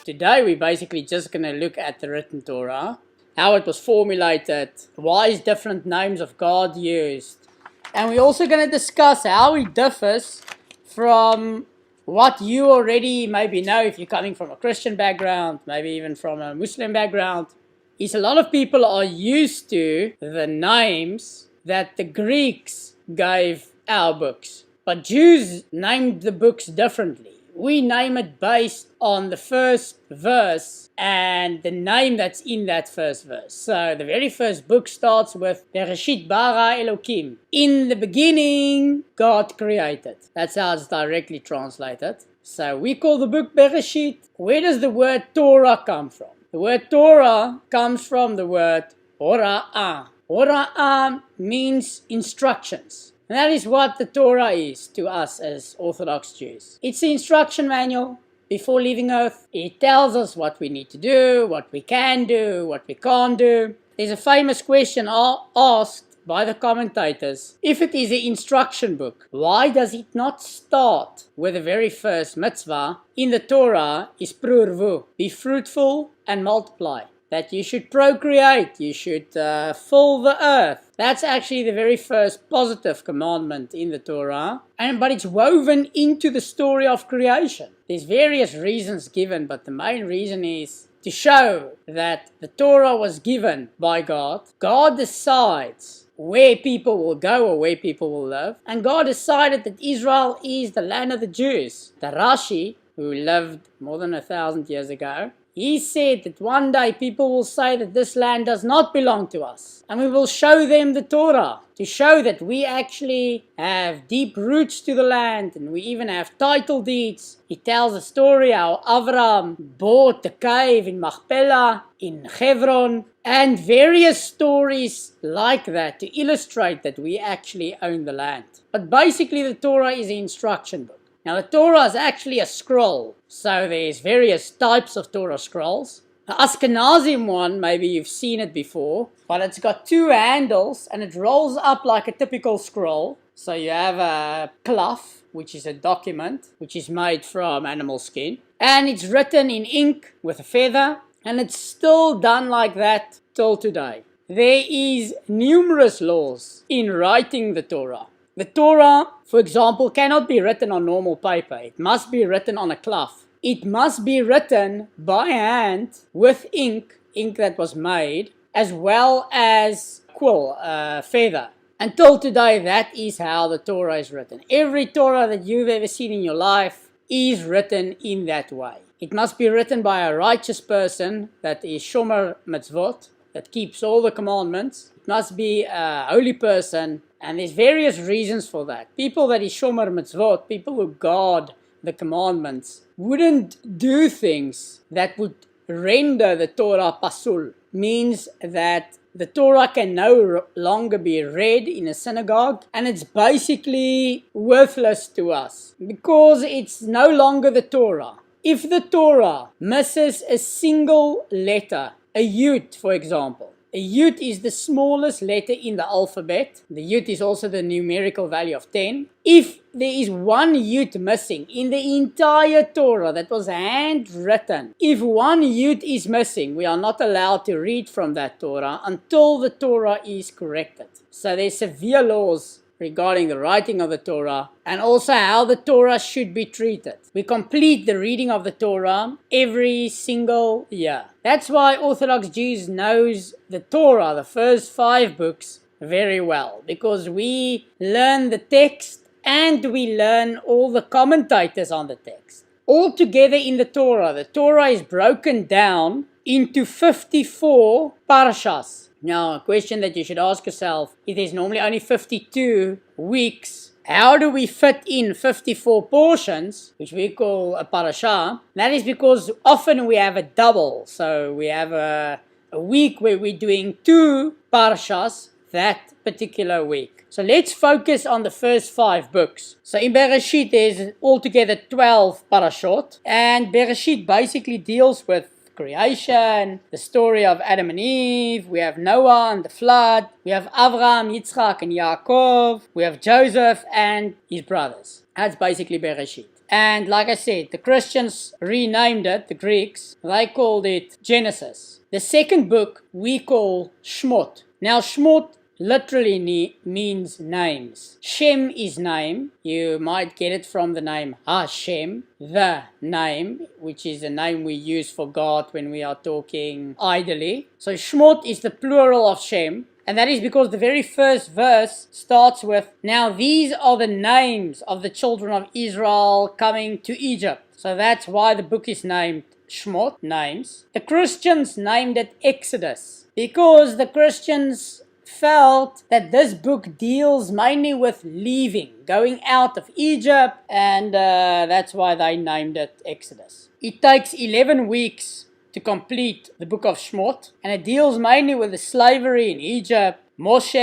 today we're basically just going to look at the written Torah, how it was formulated, why is different names of God used, and we're also going to discuss how it differs from what you already maybe know if you're coming from a Christian background, maybe even from a Muslim background. Is a lot of people are used to the names that the Greeks gave our books, but Jews named the books differently. We name it based on the first verse and the name that's in that first verse. So the very first book starts with Bereishit bara Elokim. In the beginning, God created. That's how it's directly translated. So we call the book Bereishit. Where does the word Torah come from? The word Torah comes from the word Hora'ah. Hora'ah means instructions. And that is what the Torah is to us as Orthodox Jews. It's the instruction manual before leaving earth. It tells us what we need to do, what we can do, what we can't do. There's a famous question asked by the commentators. If it is an instruction book, why does it not start with the very first mitzvah in the Torah is prurvu, be fruitful and multiply? That you should procreate, you should fill the earth. That's actually the very first positive commandment in the Torah, but it's woven into the story of creation. There's various reasons given, but the main reason is to show that the Torah was given by God. God decides where people will go or where people will live, and God decided that Israel is the land of the Jews. The Rashi, who lived more than 1,000 years ago, he said that one day people will say that this land does not belong to us. And we will show them the Torah to show that we actually have deep roots to the land and we even have title deeds. He tells a story how Avram bought the cave in Machpelah, in Hebron, and various stories like that to illustrate that we actually own the land. But basically the Torah is an instruction book. Now the Torah is actually a scroll, so there's various types of Torah scrolls. The Ashkenazim one, maybe you've seen it before, but it's got two handles and it rolls up like a typical scroll. So you have a cloth, which is a document, which is made from animal skin, and it's written in ink with a feather, and it's still done like that till today. There is numerous laws in writing the Torah. The Torah, for example, cannot be written on normal paper. It must be written on a cloth. It must be written by hand with ink that was made, as well as quill, feather. Until today, that is how the Torah is written. Every Torah that you've ever seen in your life is written in that way. It must be written by a righteous person that is shomer mitzvot, that keeps all the commandments. It must be a holy person. And there's various reasons for that. People that is shomer mitzvot, people who guard the commandments, wouldn't do things that would render the Torah pasul. Means that the Torah can no longer be read in a synagogue, and it's basically worthless to us because it's no longer the Torah. If the Torah misses a single letter, a yud for example, a yud is the smallest letter in the alphabet. The yud is also the numerical value of 10. If there is one yud missing in the entire Torah that was handwritten, if one yud is missing, we are not allowed to read from that Torah until the Torah is corrected. So there's severe laws regarding the writing of the Torah and also how the Torah should be treated. We complete the reading of the Torah every single year. That's why Orthodox Jews knows the Torah, the first 5 books, very well, because we learn the text and we learn all the commentators on the text. All together in the Torah is broken down into 54 parashas. Now, a question that you should ask yourself, if there's normally only 52 weeks, how do we fit in 54 portions, which we call a parasha? That is because often we have a double. So we have a week where we're doing 2 parashas that particular week. So let's focus on the first 5 books. So in Bereishit there's altogether 12 parashot, and Bereishit basically deals with creation, the story of Adam and Eve, we have Noah and the flood, we have Avraham, Yitzchak and Yaakov, we have Joseph and his brothers. That's basically Bereishit. And like I said, the Christians renamed it, the Greeks, they called it Genesis. The second book we call Shemot. Now Shemot literally means names. Shem is name. You might get it from the name Hashem, the name, which is a name we use for God when we are talking idly. So Shemot is the plural of Shem. And that is because the very first verse starts with, now these are the names of the children of Israel coming to Egypt. So that's why the book is named Shemot, names. The Christians named it Exodus because the Christians felt that this book deals mainly with leaving, going out of Egypt, and that's why they named it Exodus. It takes 11 weeks to complete the book of Shemot, and it deals mainly with the slavery in Egypt, Moshe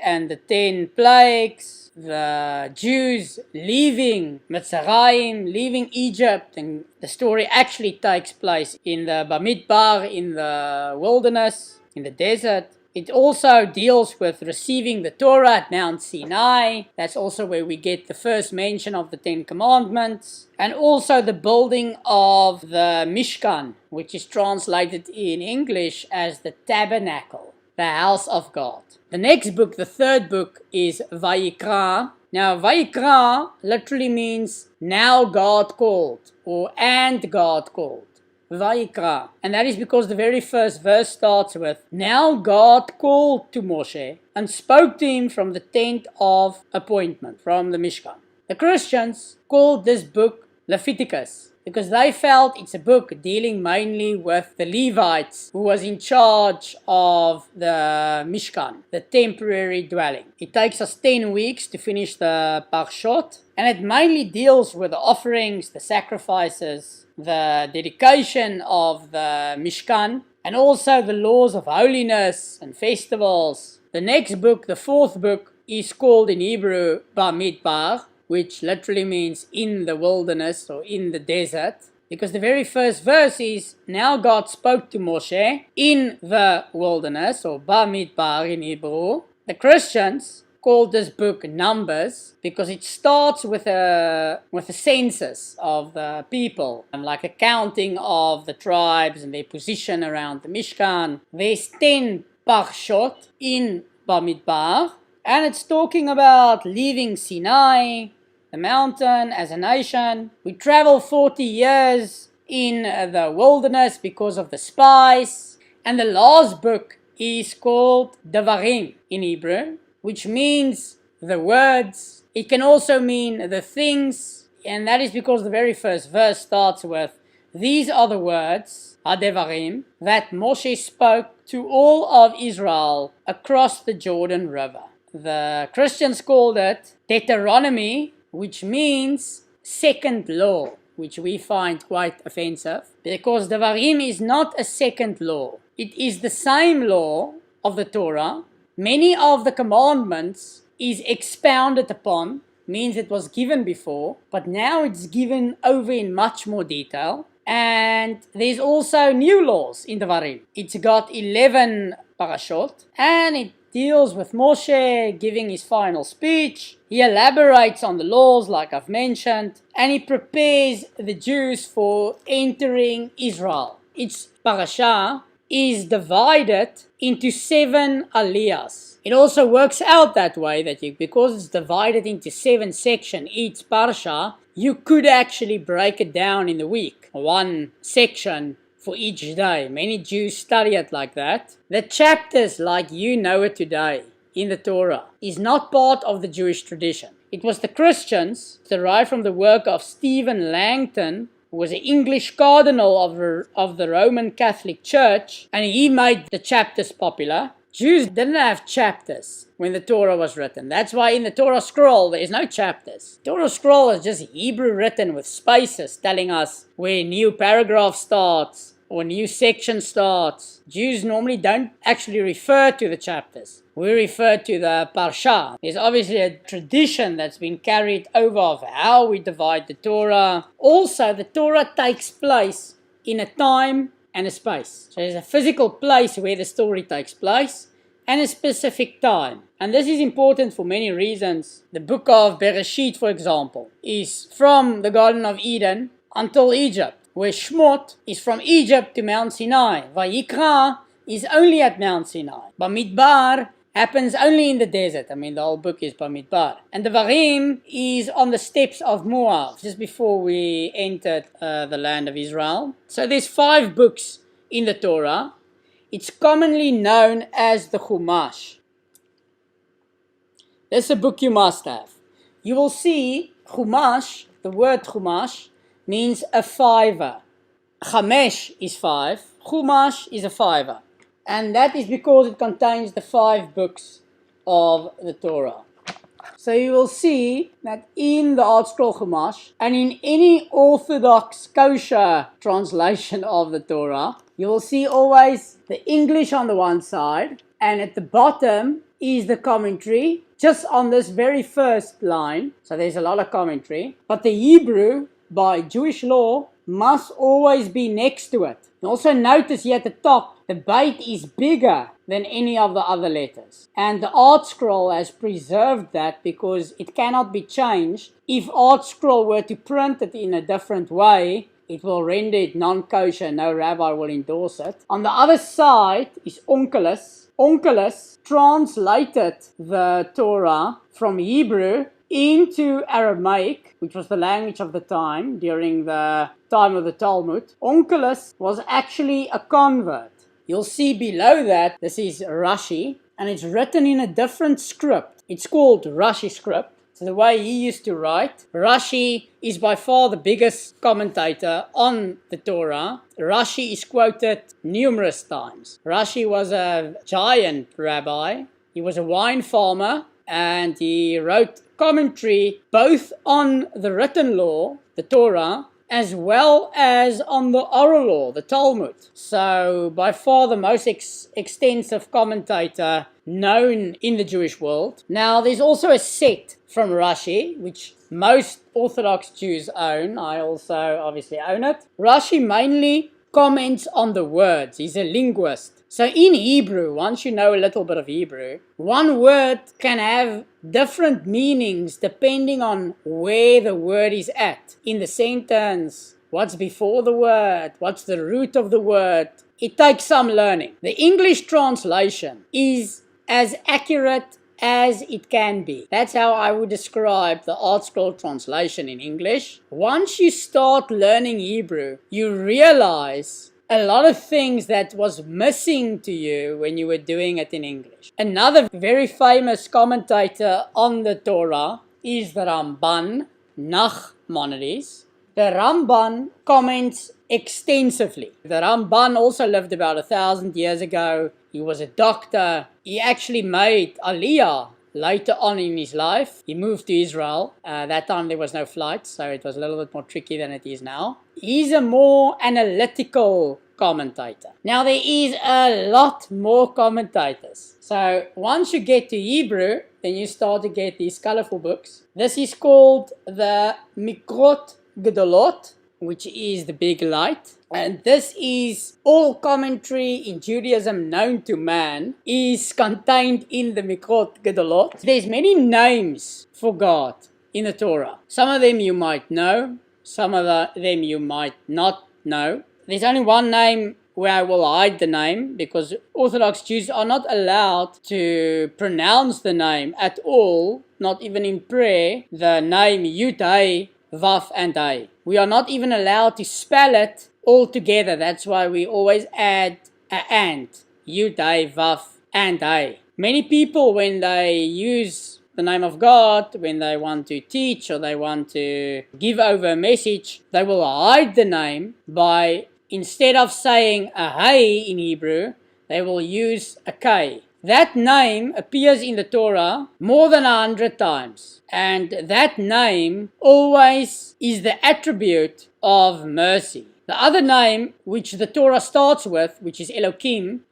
and the 10 plagues, the Jews leaving Mitzrayim, leaving Egypt, and the story actually takes place in the Bamidbar, in the wilderness, in the desert. It also deals with receiving the Torah at Mount Sinai. That's also where we get the first mention of the 10 Commandments. And also the building of the Mishkan, which is translated in English as the tabernacle, the house of God. The next book, the third book, is Vayikra. Now, Vayikra literally means now God called, or and God called. Vayikra. And that is because the very first verse starts with, now God called to Moshe and spoke to him from the tent of appointment, from the Mishkan. The Christians called this book Leviticus because they felt it's a book dealing mainly with the Levites who was in charge of the Mishkan, the temporary dwelling. It takes us 10 weeks to finish the Parshot, and it mainly deals with the offerings, the sacrifices, the dedication of the Mishkan, and also the laws of holiness and festivals. The next book, the fourth book, is called in Hebrew Bamidbar, which literally means in the wilderness or in the desert, because the very first verse is, now God spoke to Moshe in the wilderness, or Bamidbar in Hebrew. The Christians called this book Numbers because it starts with a census of the people, and like a counting of the tribes and their position around the Mishkan. There's 10 Parshot in Bamidbar, and it's talking about leaving Sinai, the mountain, as a nation. We travel 40 years in the wilderness because of the spies. And the last book is called Devarim in Hebrew, which means the words. It can also mean the things, and that is because the very first verse starts with, these are the words, Devarim, that Moshe spoke to all of Israel across the Jordan River. The Christians called it Deuteronomy, which means second law, which we find quite offensive, because Devarim is not a second law. It is the same law of the Torah. Many of the commandments is expounded upon, means it was given before, but now it's given over in much more detail. And there's also new laws in Devarim. It's got 11 parashot, and it deals with Moshe giving his final speech. He elaborates on the laws like I've mentioned, and he prepares the Jews for entering Israel. Its parasha is divided into 7 aliyahs. It also works out that way, that because it's divided into 7 sections, each parasha, you could actually break it down in the week. One section for each day. Many Jews study it like that. The chapters, like you know it today in the Torah, is not part of the Jewish tradition. It was the Christians, derived from the work of Stephen Langton, who was an English cardinal of the Roman Catholic Church, and he made the chapters popular. Jews didn't have chapters when the Torah was written. That's why in the Torah scroll there is no chapters. The Torah scroll is just Hebrew written with spaces telling us where new paragraph starts or new section starts. Jews normally don't actually refer to the chapters. We refer to the parsha. There's obviously a tradition that's been carried over of how we divide the Torah. Also, the Torah takes place in a time and a space. So there's a physical place where the story takes place, and a specific time. And this is important for many reasons. The book of Bereishit, for example, is from the Garden of Eden until Egypt, where Shemot is from Egypt to Mount Sinai. Vayikra is only at Mount Sinai. Bamidbar happens only in the desert. I mean, the whole book is Bamidbar. And Devarim is on the steppes of Moab, just before we entered the land of Israel. So there's 5 books in the Torah. It's commonly known as the Chumash. This is a book you must have. You will see Chumash, the word Chumash, means a fiver. Chamesh is 5. Chumash is a fiver. And that is because it contains the 5 books of the Torah. So you will see that in the Art Scroll Chumash and in any Orthodox kosher translation of the Torah, you will see always the English on the one side, and at the bottom is the commentary, just on this very first line. So there's a lot of commentary. But the Hebrew, by Jewish law, must always be next to it. You also notice here at the top, the bait is bigger than any of the other letters. And the Art Scroll has preserved that because it cannot be changed. If Art Scroll were to print it in a different way, it will render it non-kosher. No rabbi will endorse it. On the other side is Onkelos. Onkelos translated the Torah from Hebrew into Aramaic, which was the language of the time during the time of the Talmud. Onkelos was actually a convert. You'll see below that, this is Rashi, and it's written in a different script. It's called Rashi script. So the way he used to write. Rashi is by far the biggest commentator on the Torah. Rashi is quoted numerous times. Rashi was a giant rabbi. He was a wine farmer, and he wrote commentary both on the written law, the Torah, as well as on the oral law, the Talmud. So by far the most extensive commentator known in the Jewish world. Now there's also a set from Rashi, which most Orthodox Jews own. I also obviously own it. Rashi mainly comments on the words. He's a linguist. So in Hebrew, once you know a little bit of Hebrew, one word can have different meanings depending on where the word is at in the sentence. What's before the word? What's the root of the word? It takes some learning. The English translation is as accurate as it can be. That's how I would describe the Art Scroll translation in English. Once you start learning Hebrew, you realize a lot of things that was missing to you when you were doing it in English. Another very famous commentator on the Torah is the Ramban, Nachmanides. The Ramban comments extensively. The Ramban also lived about 1,000 years ago. He was a doctor. He actually made Aliyah later on in his life. He moved to Israel. That time there was no flights, so it was a little bit more tricky than it is now. He's a more analytical commentator. Now there is a lot more commentators. So once you get to Hebrew, then you start to get these colorful books. This is called the Mikrot Gedolot, which is the big light. And this is all commentary in Judaism known to man is contained in the Mikrot Gedolot. There's many names for God in the Torah. Some of them you might know, some of them you might not know. There's only one name where I will hide the name because Orthodox Jews are not allowed to pronounce the name at all, not even in prayer, the name Yud Hey, Vav and Hey. We are not even allowed to spell it all together. That's why we always add a and. Yud Hey, Vav and Hey. Many people, when they use the name of God, when they want to teach or they want to give over a message, they will hide the name by, instead of saying a hey in Hebrew, they will use a K. That name appears in the Torah more than 100 times. And that name always is the attribute of mercy. The other name, which the Torah starts with, which is Elohim,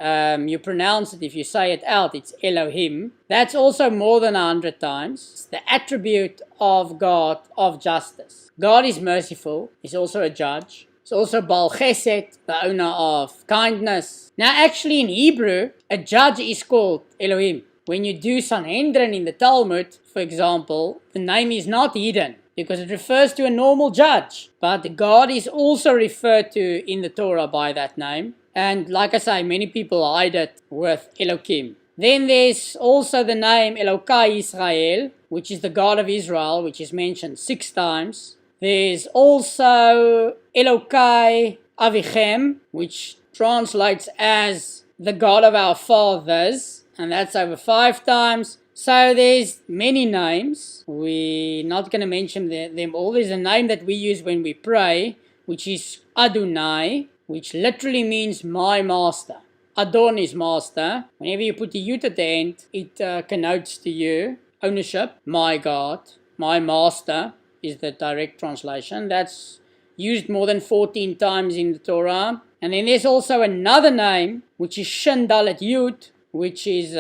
you pronounce it, if you say it out, it's Elohim. That's also more than 100 times. It's the attribute of God, of justice. God is merciful. He's also a judge. It's also Baal Chesed, the owner of kindness. Now actually in Hebrew, a judge is called Elohim. When you do Sanhedrin in the Talmud, for example, the name is not hidden because it refers to a normal judge. But God is also referred to in the Torah by that name. And like I say, many people hide it with Elohim. Then there's also the name Elokai Israel, which is the God of Israel, which is mentioned 6 times. There's also Elokai Avichem, which translates as the God of our fathers, and that's over 5 times. So there's many names. We're not going to mention them all. There's a name that we use when we pray, which is Adonai, which literally means my master. Adon is master. Whenever you put the yud at the end, it connotes to you ownership. My God, my master is the direct translation. That's used more than 14 times in the Torah. And then there's also another name, which is Shin Dalet Yud, which is,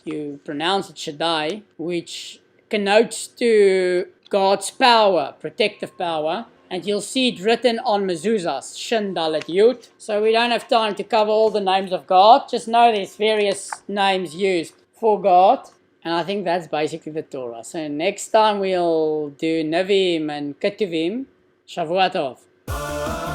you pronounce it Shaddai, which connotes to God's power, protective power. And you'll see it written on mezuzahs, Shin Dalet Yud. So we don't have time to cover all the names of God. Just know there's various names used for God. And I think that's basically the Torah. So next time we'll do Nevi'im and Ketuvim. Shavua Tov.